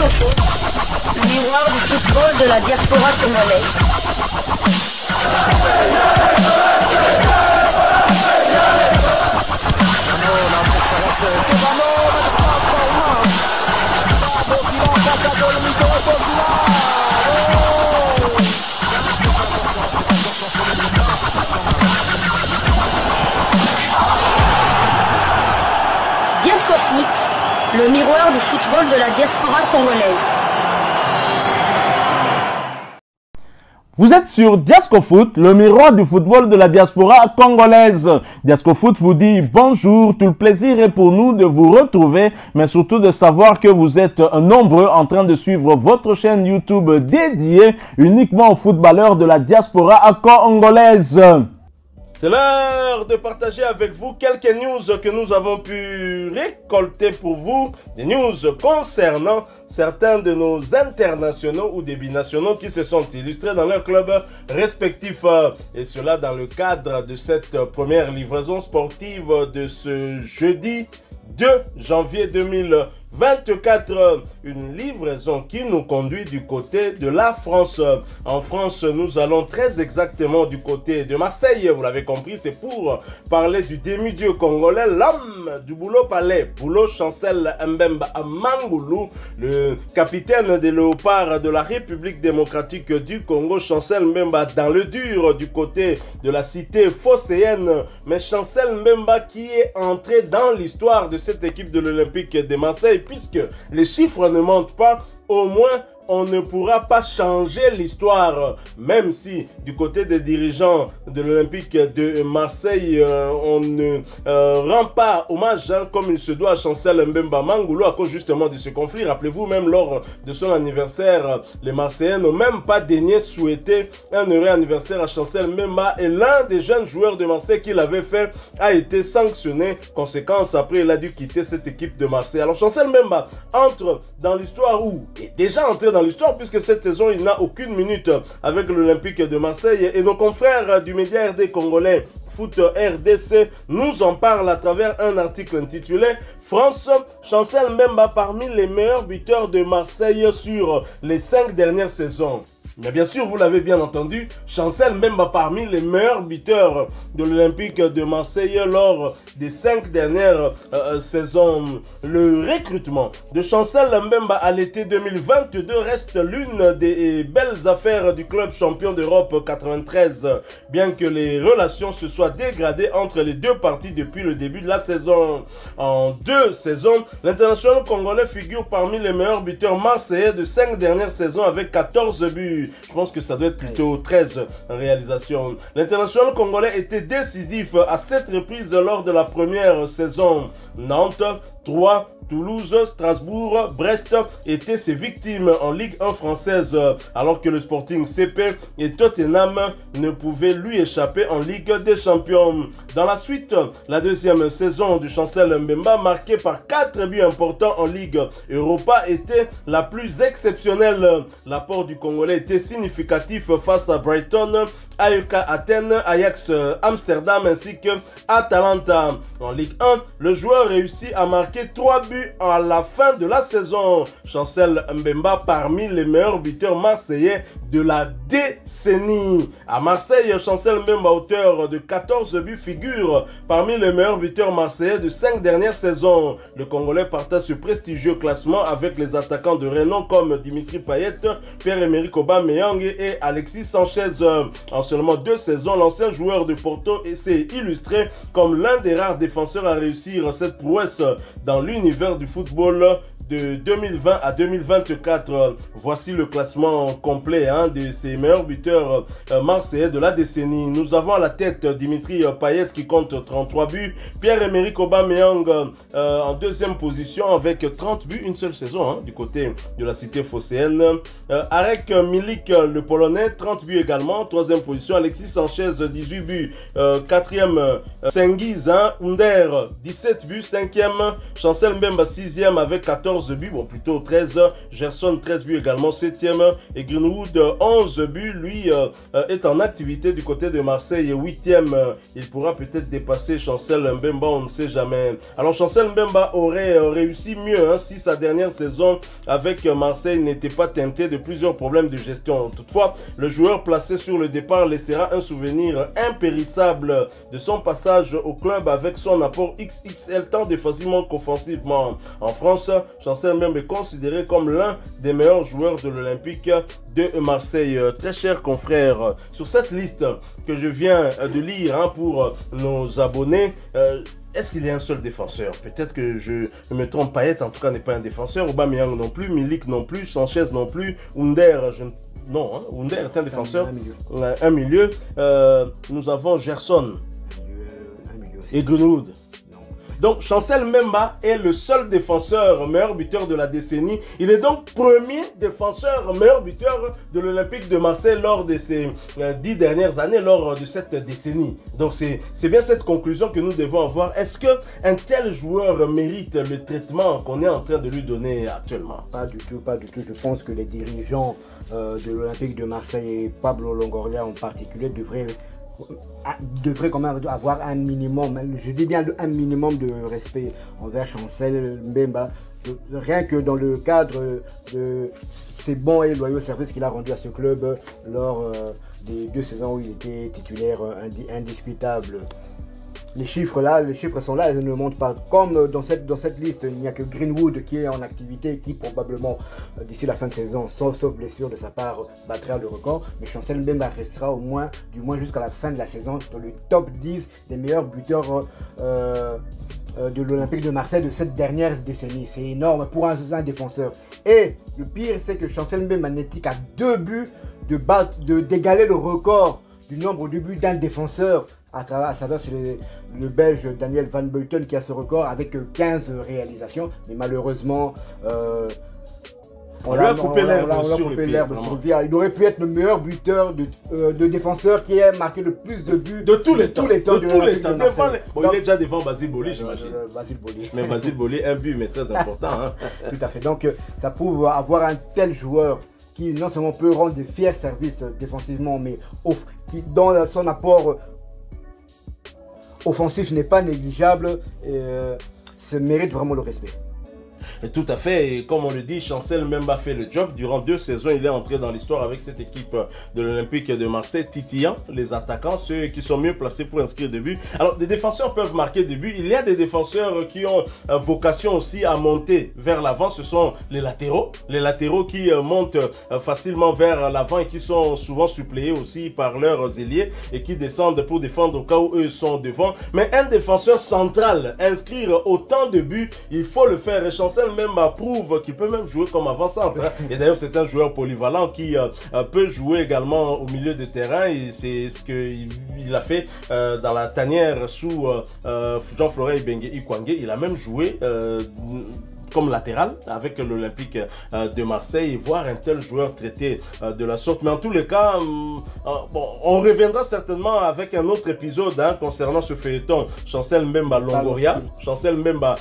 Foot, le miroir du football de la diaspora congolaise. Diasco Foot, le miroir du football de la diaspora congolaise. Vous êtes sur Diasco Foot, le miroir du football de la diaspora congolaise. Diasco Foot vous dit bonjour, tout le plaisir est pour nous de vous retrouver, mais surtout de savoir que vous êtes nombreux en train de suivre votre chaîne YouTube dédiée uniquement aux footballeurs de la diaspora congolaise. C'est l'heure de partager avec vous quelques news que nous avons pu récolter pour vous. Des news concernant certains de nos internationaux ou des binationaux qui se sont illustrés dans leur club respectif. Et cela dans le cadre de cette première livraison sportive de ce jeudi 2 janvier 2024, une livraison qui nous conduit du côté de la France. En France, nous allons très exactement du côté de Marseille. Vous l'avez compris, c'est pour parler du demi-dieu congolais, l'homme du boulot palais, Boulot Chancel Mbemba Mangulu, le capitaine des léopards de la République démocratique du Congo. Chancel Mbemba dans le dur du côté de la cité phocéenne, mais Chancel Mbemba qui est entré dans l'histoire de cette équipe de l'Olympique de Marseille, puisque les chiffres ne mentent pas. Au moins on ne pourra pas changer l'histoire, même si du côté des dirigeants de l'Olympique de Marseille, on ne rend pas hommage comme il se doit à Chancel Mbemba Mangulu à cause justement de ce conflit. Rappelez-vous, même lors de son anniversaire, les Marseillais n'ont même pas daigné souhaiter un heureux anniversaire à Chancel Mbemba, et l'un des jeunes joueurs de Marseille qui l'avait fait a été sanctionné. Conséquence, après il a dû quitter cette équipe de Marseille. Alors Chancel Mbemba entre dans l'histoire, ou est déjà entré dans l'histoire, puisque cette saison il n'a aucune minute avec l'Olympique de Marseille, et nos confrères du média RD congolais Foot RDC nous en parlent à travers un article intitulé France, Chancel Mbemba parmi les meilleurs buteurs de Marseille sur les 5 dernières saisons. Mais bien sûr, vous l'avez bien entendu, Chancel Mbemba parmi les meilleurs buteurs de l'Olympique de Marseille lors des 5 dernières saisons. Le recrutement de Chancel Mbemba à l'été 2022 reste l'une des belles affaires du club champion d'Europe 93, bien que les relations se soient dégradées entre les deux parties depuis le début de la saison. En 2 saisons, l'international congolais figure parmi les meilleurs buteurs marseillais de 5 dernières saisons avec 14 buts. Je pense que ça doit être plutôt 13 réalisations. L'international congolais était décisif à 7 reprises lors de la première saison. Nantes, 3, Toulouse, Strasbourg, Brest étaient ses victimes en Ligue 1 française, alors que le Sporting CP et Tottenham ne pouvaient lui échapper en Ligue des Champions. Dans la suite, la deuxième saison du Chancel Mbemba, marquée par 4 buts importants en Ligue Europa, était la plus exceptionnelle. L'apport du Congolais était significatif face à Brighton, AEK Athènes, Ajax Amsterdam ainsi que Atalanta. En Ligue 1, le joueur réussit à marquer 3 buts à la fin de la saison. Chancel Mbemba parmi les meilleurs buteurs marseillais de la décennie. À Marseille, Chancel Mbemba, auteur de 14 buts, figure parmi les meilleurs buteurs marseillais de 5 dernières saisons. Le Congolais partage ce prestigieux classement avec les attaquants de renom comme Dimitri Payet, Pierre-Emerick Aubameyang et Alexis Sanchez. En seulement 2 saisons, l'ancien joueur de Porto s'est illustré comme l'un des rares défenseurs à réussir cette prouesse dans l'univers du football de 2020 à 2024. Voici le classement complet de ces meilleurs buteurs marseillais de la décennie. Nous avons à la tête Dimitri Payet qui compte 33 buts, Pierre-Emerick Aubameyang en deuxième position avec 30 buts, une seule saison du côté de la cité phocéenne. Arek Milik, le Polonais, 30 buts également, troisième position. position. Alexis Sanchez, 18 buts. 4e, Sengiz, hein, Under, 17 buts. 5e, Chancel Mbemba, 6e avec 14 buts. Bon, plutôt 13. Gerson, 13 buts également. 7e. Et Greenwood, 11 buts. Lui est en activité du côté de Marseille. 8e, il pourra peut-être dépasser Chancel Mbemba, on ne sait jamais. Alors, Chancel Mbemba aurait réussi mieux, hein, si sa dernière saison avec Marseille n'était pas teintée de plusieurs problèmes de gestion. Toutefois, le joueur placé sur le départ laissera un souvenir impérissable de son passage au club avec son apport XXL tant défensivement qu'offensivement. En France, Chancel Mbemba est considéré comme l'un des meilleurs joueurs de l'Olympique de Marseille. Très chers confrères, sur cette liste que je viens de lire, hein, pour nos abonnés, est-ce qu'il y a un seul défenseur? Peut-être que je me trompe. Payet en tout cas n'est pas un défenseur, Aubameyang non plus, Milik non plus, Sanchez non plus, Under, non, hein, Under est un défenseur, un milieu. Nous avons Gerson et Greenwood. Donc, Chancel Mbemba est le seul défenseur meilleur buteur de la décennie. Il est donc premier défenseur meilleur buteur de l'Olympique de Marseille lors de ces 10 dernières années, lors de cette décennie. Donc, c'est bien cette conclusion que nous devons avoir. Est-ce qu'un tel joueur mérite le traitement qu'on est en train de lui donner actuellement? Pas du tout, pas du tout. Je pense que les dirigeants de l'Olympique de Marseille et Pablo Longoria en particulier devrait quand même avoir un minimum, je dis bien un minimum de respect envers Chancel Mbemba, rien que dans le cadre de ses bons et loyaux services qu'il a rendus à ce club lors des 2 saisons où il était titulaire indiscutable. Les chiffres sont là, ils ne montrent pas. Comme dans cette liste, il n'y a que Greenwood qui est en activité, qui probablement d'ici la fin de saison, sauf blessure de sa part, battra le record. Mais Chancel Mbemba restera du moins jusqu'à la fin de la saison dans le top 10 des meilleurs buteurs de l'Olympique de Marseille de cette dernière décennie. C'est énorme pour un défenseur. Et le pire, c'est que Chancel Mbemba n'était qu'à 2 buts d'égaler le record du nombre de buts d'un défenseur. À travers le Belge Daniel Van Buiten qui a ce record avec 15 réalisations. Mais malheureusement, on lui a coupé l'herbe sur le pied. Il aurait pu être le meilleur buteur de défenseur qui a marqué le plus de buts de tous les temps. Bon, il est déjà devant Basile Boli, j'imagine. Mais Basile Boli, un but, mais très important. Hein. Tout à fait. Donc, ça prouve avoir un tel joueur qui non seulement peut rendre des fiers services défensivement, mais qui dans son apport offensif n'est pas négligeable, ça mérite vraiment le respect. Tout à fait, et comme on le dit, Chancel Mbemba fait le job. Durant 2 saisons, il est entré dans l'histoire avec cette équipe de l'Olympique de Marseille, titillant les attaquants, ceux qui sont mieux placés pour inscrire des buts. Alors, des défenseurs peuvent marquer des buts. Il y a des défenseurs qui ont vocation aussi à monter vers l'avant. Ce sont les latéraux qui montent facilement vers l'avant et qui sont souvent suppléés aussi par leurs ailiers et qui descendent pour défendre au cas où eux sont devant. Mais un défenseur central, inscrire autant de buts, il faut le faire. Et Chancel Mbemba prouve qu'il peut même jouer comme avant-centre. Hein. Et d'ailleurs, c'est un joueur polyvalent qui peut jouer également au milieu de terrain. Et c'est ce qu'il a fait dans la tanière sous Jean-Florent Ibenge Ikwangé. Il a même joué comme latéral avec l'Olympique de Marseille, et voir un tel joueur traité de la sorte. Mais en tous les cas, bon, on reviendra certainement avec un autre épisode hein, concernant ce feuilleton Chancel Mbemba Longoria, Chancel Mbemba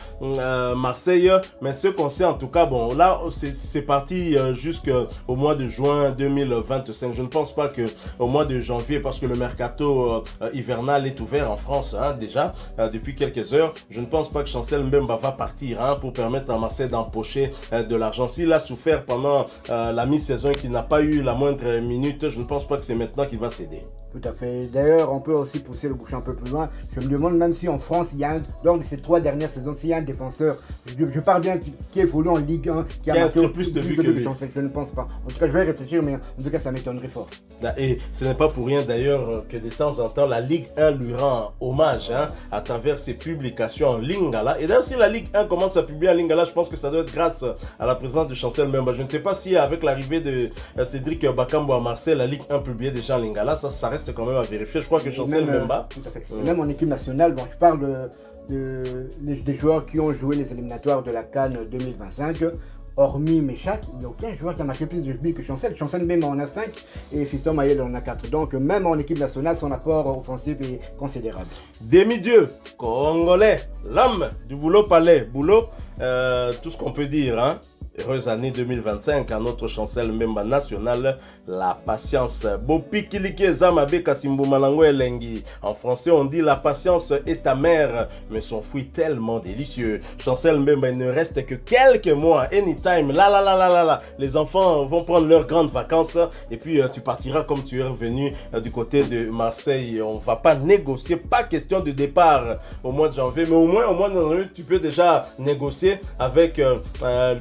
Marseille. Mais ce qu'on sait en tout cas, bon là c'est parti jusqu'au mois de juin 2025. Je ne pense pas qu'au mois de janvier, parce que le mercato hivernal est ouvert en France hein, déjà depuis quelques heures, je ne pense pas que Chancel Mbemba va partir hein, pour permettre à Marseille d'empocher de l'argent. S'il a souffert pendant la mi-saison et qu'il n'a pas eu la moindre minute, je ne pense pas que c'est maintenant qu'il va céder. Tout à fait. D'ailleurs, on peut aussi pousser le bouchon un peu plus loin. Je me demande même si en France, il y a lors de ces 3 dernières saisons, s'il y a un défenseur, je parle bien, qui évolue en Ligue 1, qui a marqué plus de buts que lui. Je ne pense pas. En tout cas, je vais réfléchir, mais en tout cas, ça m'étonnerait fort. Et ce n'est pas pour rien d'ailleurs que de temps en temps, la Ligue 1 lui rend hommage hein, à travers ses publications en Lingala. Et d'ailleurs, si la Ligue 1 commence à publier en Lingala, je pense que ça doit être grâce à la présence de Chancel Mbemba. Je ne sais pas si avec l'arrivée de Cédric Bakambu à Marseille, la Ligue 1 publiait déjà en Lingala. Ça reste quand même à vérifier. Je crois que Chancel Mbemba. Tout à fait. Même en équipe nationale, bon, je parle des joueurs qui ont joué les éliminatoires de la CAN 2025. hormis Meshak, il n'y a aucun joueur qui a marqué plus de buts que Chancel. Chancel même en a 5 et Fiston Mayel en a 4. Donc même en équipe nationale, son apport offensif est considérable. Demi-dieu, congolais, l'homme du boulot palais, boulot, tout ce qu'on peut dire, hein. Heureuse année 2025 à notre Chancel Mbemba national, la patience. Bopi Kilike Zamabe Kasimbu Malango Elengi. En français, on dit la patience est amère, mais son fruit tellement délicieux. Chancel Mbemba, il ne reste que quelques mois, anytime, là. Les enfants vont prendre leurs grandes vacances et puis tu partiras comme tu es revenu du côté de Marseille. On va pas négocier, pas question de départ au mois de janvier, mais au mois de janvier, tu peux déjà négocier avec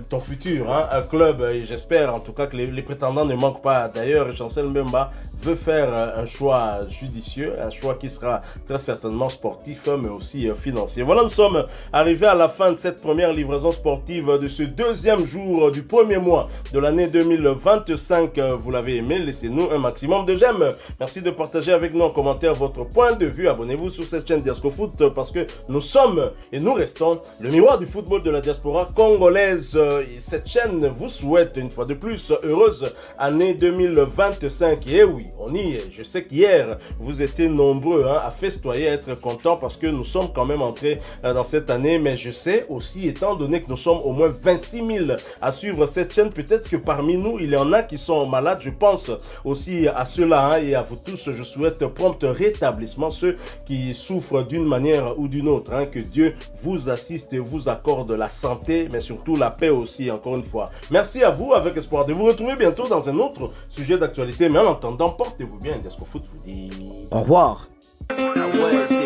ton futur. Un club, et j'espère en tout cas que les prétendants ne manquent pas. D'ailleurs, Chancel Mbemba veut faire un choix judicieux, un choix qui sera très certainement sportif, mais aussi financier. Voilà, nous sommes arrivés à la fin de cette première livraison sportive de ce deuxième jour du premier mois de l'année 2025. Vous l'avez aimé, laissez-nous un maximum de j'aime. Merci de partager avec nous en commentaire votre point de vue. Abonnez-vous sur cette chaîne Diasco Foot parce que nous sommes et nous restons le miroir du football de la diaspora congolaise. Cette chaîne vous souhaite une fois de plus heureuse année 2025. Et oui, on y est. Je sais qu'hier, vous étiez nombreux à festoyer, à être contents parce que nous sommes quand même entrés dans cette année. Mais je sais aussi, étant donné que nous sommes au moins 26 000 à suivre cette chaîne, peut-être que parmi nous, il y en a qui sont malades. Je pense aussi à ceux-là et à vous tous. Je souhaite prompt rétablissement, ceux qui souffrent d'une manière ou d'une autre. Que Dieu vous assiste et vous accorde la santé, mais surtout la paix aussi, encore une fois. Merci à vous, avec espoir de vous retrouver bientôt dans un autre sujet d'actualité. Mais en attendant, portez-vous bien. Diasco Foot vous dit au revoir. Ouais.